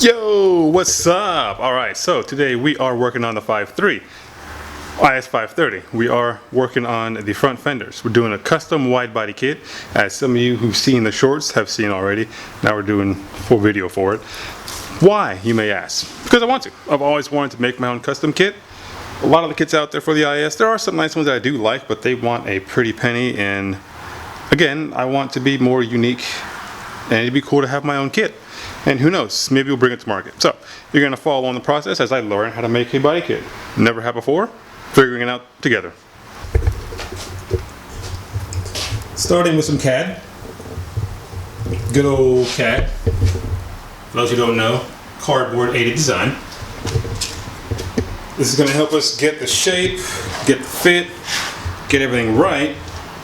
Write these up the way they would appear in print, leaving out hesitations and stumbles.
Yo, what's up? Alright, so today we are working on the IS530. We are working on the front fenders. We're doing a custom wide body kit, as some of you who've seen the shorts have seen already. Now we're doing full video for it. Why, you may ask? Because I want to. I've always wanted to make my own custom kit. A lot of the kits out there for the IS, there are some nice ones that I do like, but they want a pretty penny, and again, I want to be more unique, and it'd be cool to have my own kit. And who knows, maybe we'll bring it to market. So, you're going to follow on the process as I learn how to make a body kit. Never have before, figuring it out together. Starting with some CAD. Good old CAD. For those who don't know, cardboard aided design. This is going to help us get the shape, get the fit, get everything right.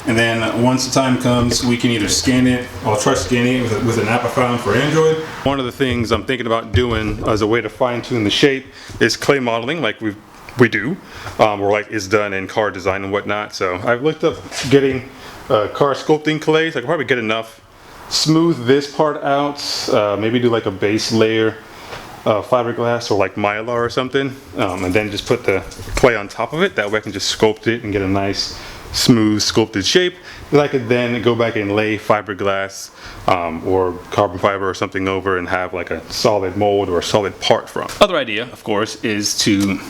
And then once the time comes, we can either scan it, I'll try scanning it with an app I found for Android. One of the things I'm thinking about doing as a way to fine tune the shape is clay modeling, like we do, or like is done in car design and whatnot. So I've looked up getting car sculpting clays. I can probably get enough. Smooth this part out, maybe do like a base layer fiberglass or like mylar or something, and then just put the clay on top of it. That way I can just sculpt it and get a nice smooth sculpted shape that I could then go back and lay fiberglass or carbon fiber or something over and have like a solid mold or a solid part from. Other idea, of course, is to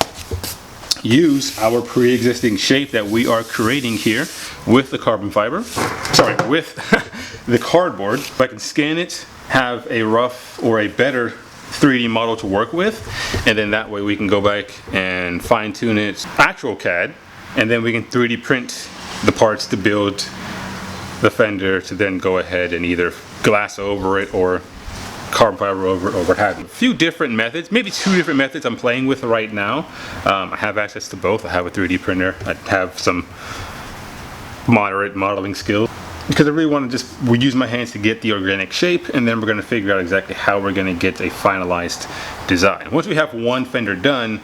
use our pre-existing shape that we are creating here with the carbon fiber, with the cardboard. If I can scan it, have a rough or a better 3D model to work with, and then that way we can go back and fine tune it actual CAD, and then we can 3D print the parts to build the fender to then go ahead and either glass over it or carbon fiber over it or what have you. A few different methods, maybe 2 different methods I'm playing with right now. I have access to both. I have a 3D printer. I have some moderate modeling skills because I really want to just use my hands to get the organic shape, and then we're going to figure out exactly how we're going to get a finalized design. Once we have one fender done,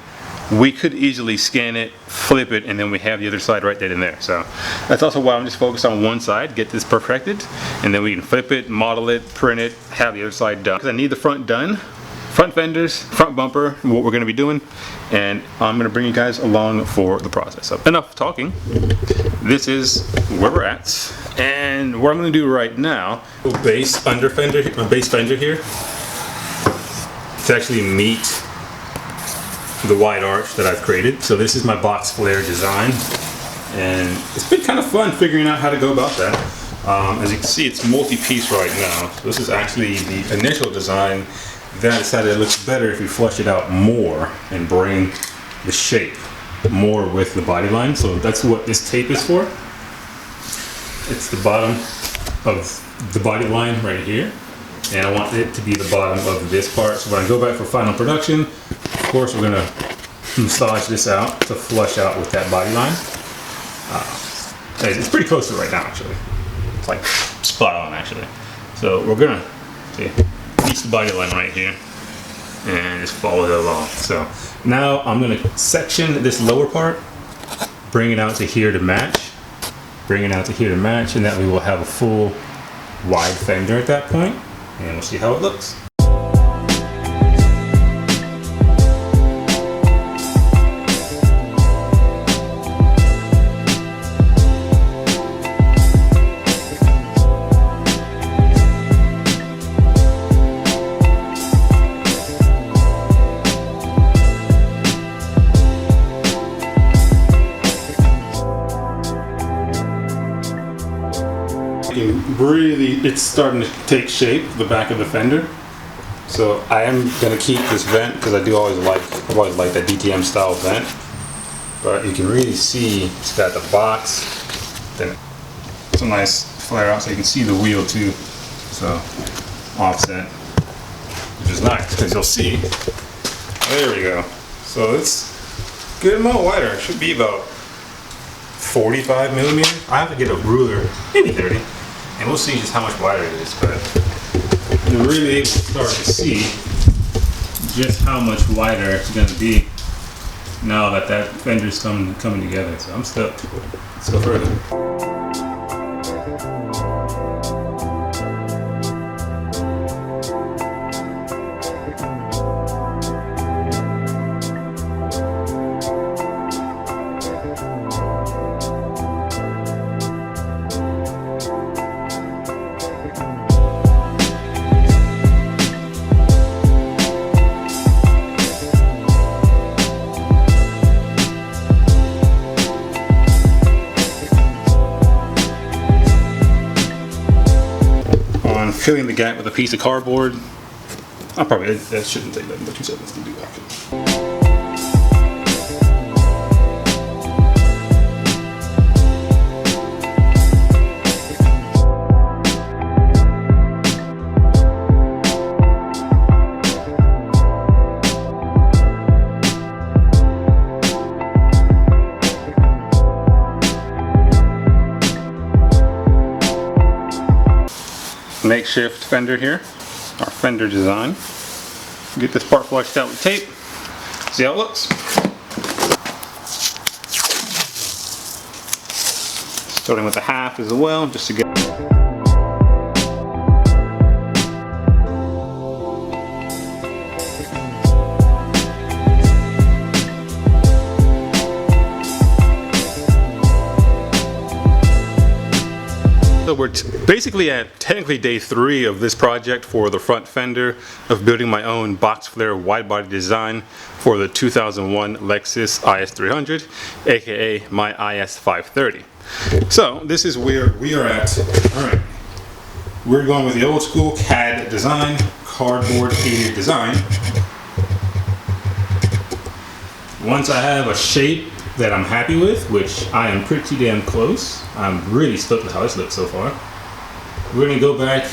we could easily scan it, flip it, and then we have the other side right then and there. So that's also why I'm just focused on one side, get this perfected, and then we can flip it, model it, print it, have the other side done. Because I need the front done, front fenders, front bumper, and what we're going to be doing, and I'm going to bring you guys along for the process. So enough talking. This is where we're at, and what I'm going to do right now, base fender here to actually meet the wide arch that I've created. So this is my Box-Flare design, and it's been kind of fun figuring out how to go about that. As you can see, it's multi-piece right now. So this is actually the initial design. Then I decided it looks better if we flush it out more and bring the shape more with the body line. So that's what this tape is for. It's the bottom of the body line right here, and I want it to be the bottom of this part. So when I go back for final production, of course we're going to massage this out to flush out with that body line. It's pretty close to it right now, actually. It's like spot on, actually. So we're going to reach the body line right here and just follow it along. So now I'm going to section this lower part, bring it out to here to match, and that we will have a full wide fender at that point, and we'll see how it looks. Really, it's starting to take shape, the back of the fender. So I am going to keep this vent because I've always liked that DTM style vent. But you can really see it's got the box, then it's a nice flare out so you can see the wheel too. So offset, which is nice because you'll see. There we go. So it's a good amount wider. It should be about 45 millimeters. I have to get a ruler, maybe 30. And we'll see just how much wider it is, but you're really able to start to see just how much wider it's going to be now that that fender's coming together. So I'm stoked. Let's go further. filling the gap with a piece of cardboard. That shouldn't take nothing but 2 seconds to do actually. Makeshift fender here, our Fender Design. Get this part flushed out with tape. See how it looks. Starting with the half as well, just to get. So we're basically at technically day 3 of this project for the front fender of building my own Box-Flare Widebody design for the 2001 Lexus IS300, aka my IS530. So this is where we are at. Alright, we're going with the old school CAD design, cardboard aided design. Once I have a shape that I'm happy with, which I am pretty damn close. I'm really stoked with how this looks so far. We're going to go back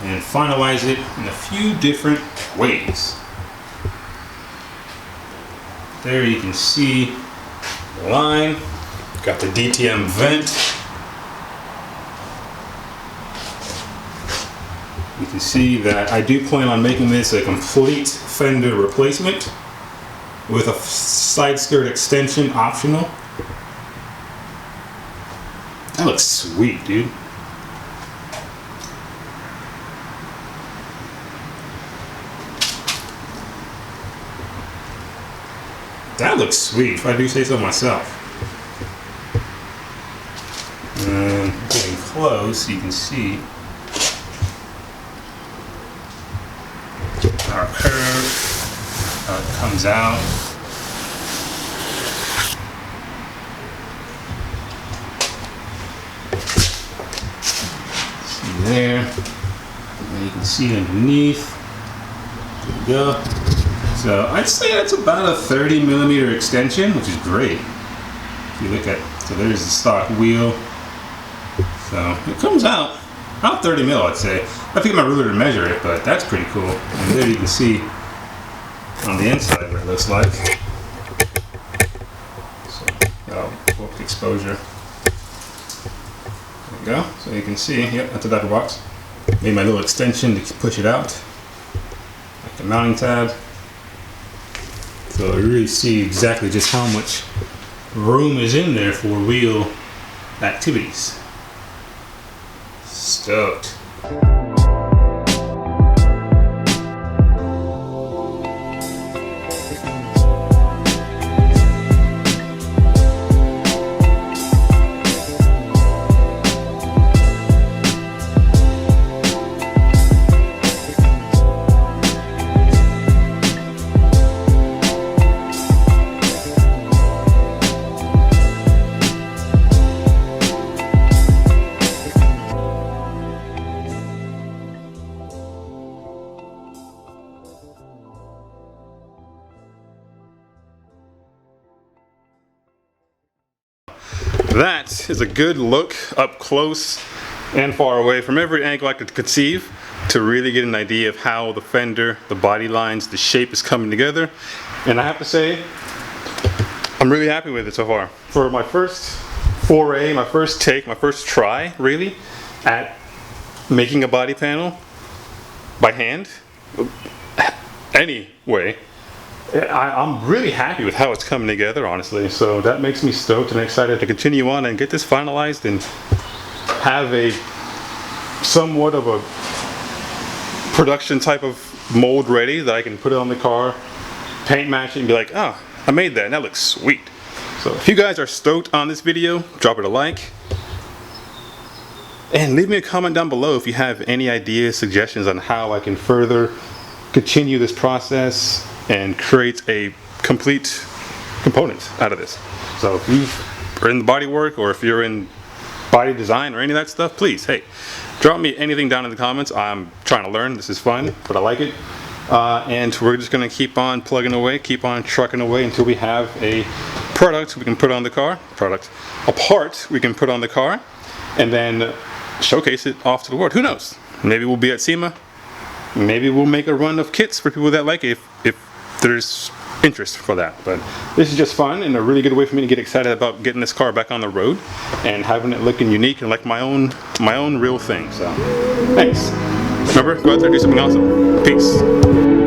and finalize it in a few different ways. There you can see the line. Got the DTM vent. You can see that I do plan on making this a complete fender replacement with a side skirt extension optional. That looks sweet, dude. That looks sweet, if I do say so myself. And getting close, you can see our curve. How it comes out. See there. And you can see underneath. There we go. So I'd say that's about a 30mm extension, which is great. If you look at, so there's the stock wheel. So it comes out about 30mm, I'd say. I have to get my ruler to measure it, but that's pretty cool. And there you can see on the inside what it looks like. So, book exposure. There we go. So you can see, yep, that's a back box. Made my little extension to push it out. Like the mounting tab. So you really see exactly just how much room is in there for wheel activities. Stoked. That is a good look up close and far away from every angle I could conceive to really get an idea of how the fender, the body lines, the shape is coming together. And I have to say, I'm really happy with it so far. For my first foray, my first take, my first try really at making a body panel by hand, anyway, I'm really happy with how it's coming together, honestly. So that makes me stoked and excited to continue on and get this finalized and have a somewhat of a production type of mold ready that I can put it on the car, paint match it, and be like, oh, I made that and that looks sweet. So if you guys are stoked on this video, drop it a like. And leave me a comment down below if you have any ideas, suggestions on how I can further continue this process and create a complete component out of this. So if you are in the body work or if you're in body design or any of that stuff, please, hey, Drop me anything down in the comments. I'm trying to learn. This is fun, but I like it. And we're just going to keep on plugging away, keep on trucking away until we have a product we can put on the car. A part we can put on the car, and then showcase it off to the world. Who knows? Maybe we'll be at SEMA. Maybe we'll make a run of kits for people that like it if there's interest for that. But this is just fun and a really good way for me to get excited about getting this car back on the road and having it looking unique and like my own real thing. So thanks. Remember, go out there and do something awesome. Peace.